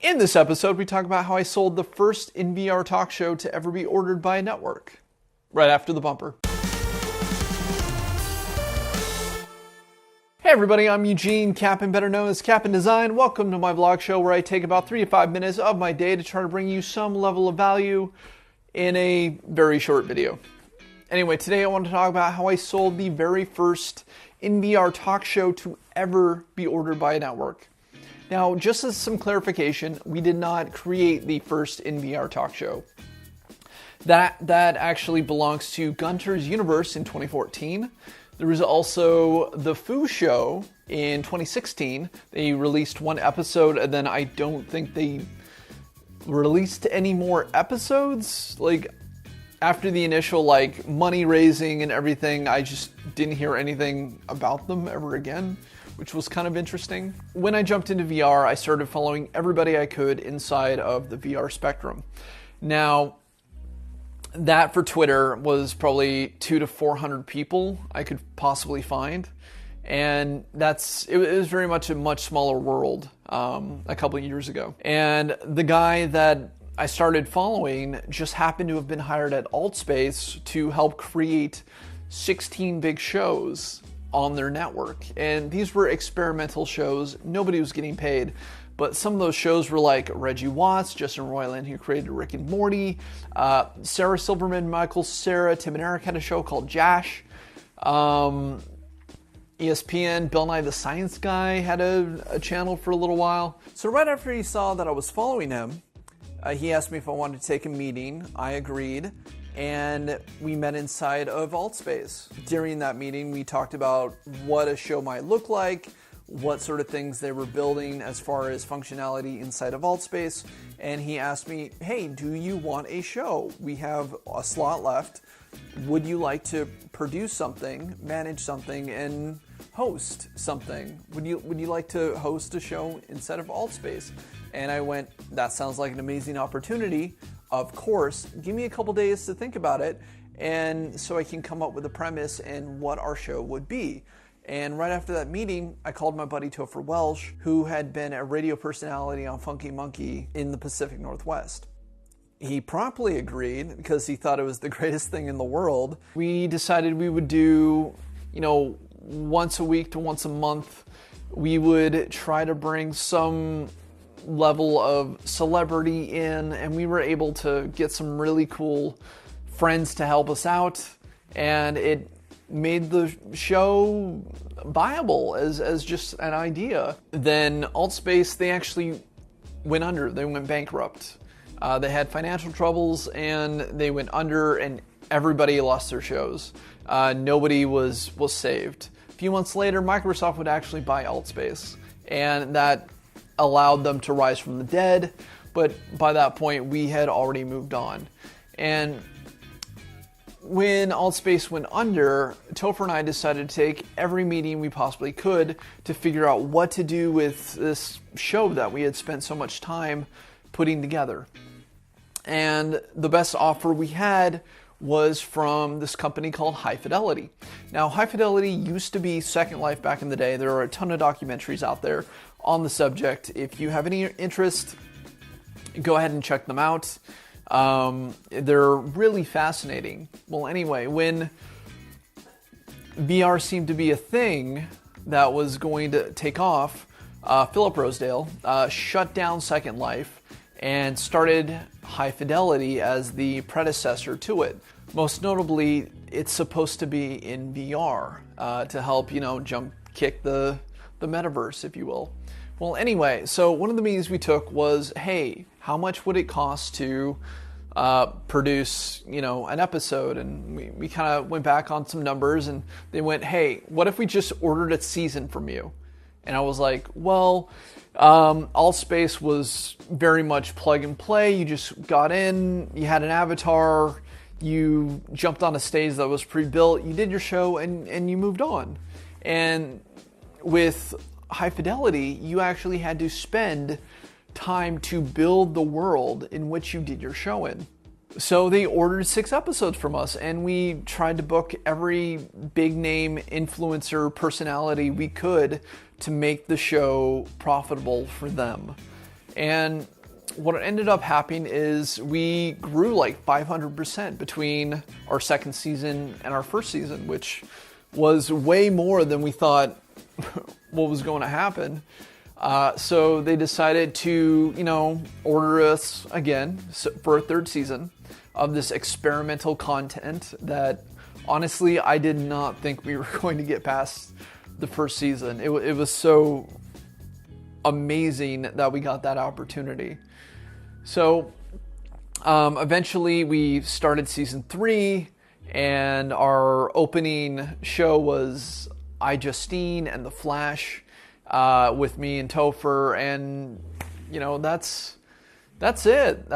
In this episode, we talk about how I sold the first in-VR talk show to ever be ordered by a network. Right after the bumper. Hey everybody, I'm Eugene Capon, better known as Capon Design. Welcome to my vlog show where I take about 3 to 5 minutes of my day to try to bring you some level of value in a very short video. Anyway, today I want to talk about how I sold the very first in-VR talk show to ever be ordered by a network. Now, just as some clarification, we did not create the first in-VR talk show. That actually belongs to Gunter's Universe in 2014. There was also The Foo Show in 2016. They released one episode, and then I don't think they released any more episodes. After the initial money raising and everything, I just didn't hear anything about them ever again, which was kind of interesting. When I jumped into VR, I started following everybody I could inside of the VR spectrum. Now, that for Twitter was probably 200 to 400 people I could possibly find. And it was very much a much smaller world a couple of years ago. And the guy that I started following just happened to have been hired at Altspace to help create 16 big shows on their network. And these were experimental shows. Nobody was getting paid. But some of those shows were like Reggie Watts, Justin Roiland, who created Rick and Morty, Sarah Silverman, Michael Cera, Tim and Eric had a show called Jash. ESPN, Bill Nye the Science Guy had a channel for a little while. So right after he saw that I was following him, he asked me if I wanted to take a meeting. I agreed, and we met inside of Altspace. During that meeting, we talked about what a show might look like, what sort of things they were building as far as functionality inside of Altspace, and he asked me, hey, do you want a show? We have a slot left. Would you like to produce something, manage something, and host something? Would you like to host a show instead of Altspace? And I went, that sounds like an amazing opportunity. Of course, give me a couple days to think about it, and so I can come up with a premise and what our show would be. And right after that meeting, I called my buddy Topher Welsh, who had been a radio personality on Funky Monkey in the Pacific Northwest. He promptly agreed because he thought it was the greatest thing in the world. We decided we would do, once a week to once a month, we would try to bring some level of celebrity in, and we were able to get some really cool friends to help us out, and it made the show viable as just an idea. Then Altspace, they actually went under. They went bankrupt. They had financial troubles, and they went under, and everybody lost their shows. Nobody was saved. A few months later, Microsoft would actually buy Altspace, and that allowed them to rise from the dead, but by that point, we had already moved on. And when Altspace went under, Topher and I decided to take every meeting we possibly could to figure out what to do with this show that we had spent so much time putting together. And the best offer we had was from this company called High Fidelity. Now, High Fidelity used to be Second Life back in the day. There are a ton of documentaries out there on the subject. If you have any interest, go ahead and check them out. They're really fascinating. Well, anyway, when VR seemed to be a thing that was going to take off, Philip Rosedale shut down Second Life and started High Fidelity as the predecessor to it. Most notably, it's supposed to be in VR to help, kick the metaverse, if you will. Well, anyway, so one of the meetings we took was, hey, how much would it cost to produce, an episode? And we kind of went back on some numbers, and they went, hey, what if we just ordered a season from you? And I was like, well, Altspace was very much plug and play. You just got in, you had an avatar, you jumped on a stage that was pre-built, you did your show, and you moved on. And with High Fidelity, you actually had to spend time to build the world in which you did your show in. So they ordered 6 episodes from us, and we tried to book every big name influencer personality we could to make the show profitable for them. And what ended up happening is we grew like 500% between our second season and our first season, which was way more than we thought what was going to happen. So they decided to, order us again for a third season of this experimental content that honestly, I did not think we were going to get past the first season. It was so amazing that we got that opportunity. So eventually we started season 3, and our opening show was I, Justine and The Flash with me and Topher, and that's it.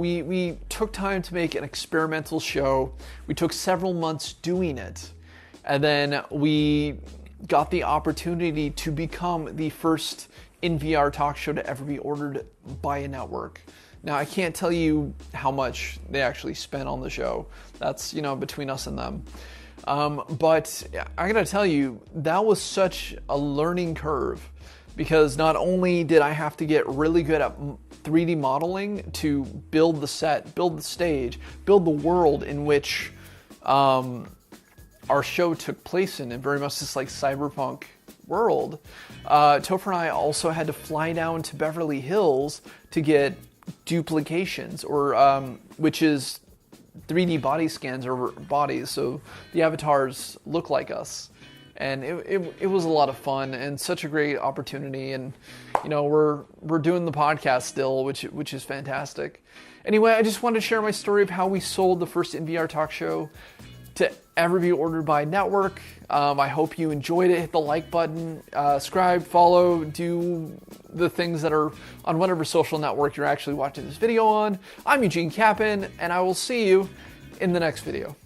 We took time to make an experimental show. We took several months doing it, and then we got the opportunity to become the first in VR talk show to ever be ordered by a network. Now, I can't tell you how much they actually spent on the show. That's, between us and them. But I gotta tell you, that was such a learning curve, because not only did I have to get really good at 3D modeling to build the set, build the stage, build the world in which our show took place in very much this like cyberpunk world. Topher and I also had to fly down to Beverly Hills to get duplications, or which is 3D body scans over bodies, so the avatars look like us. And it was a lot of fun and such a great opportunity. And we're doing the podcast still, which is fantastic. Anyway, I just wanted to share my story of how we sold the first NVR talk show to ever be ordered by a network. I hope you enjoyed it. Hit the like button, subscribe, follow, do the things that are on whatever social network you're actually watching this video on. I'm Eugene Capon, and I will see you in the next video.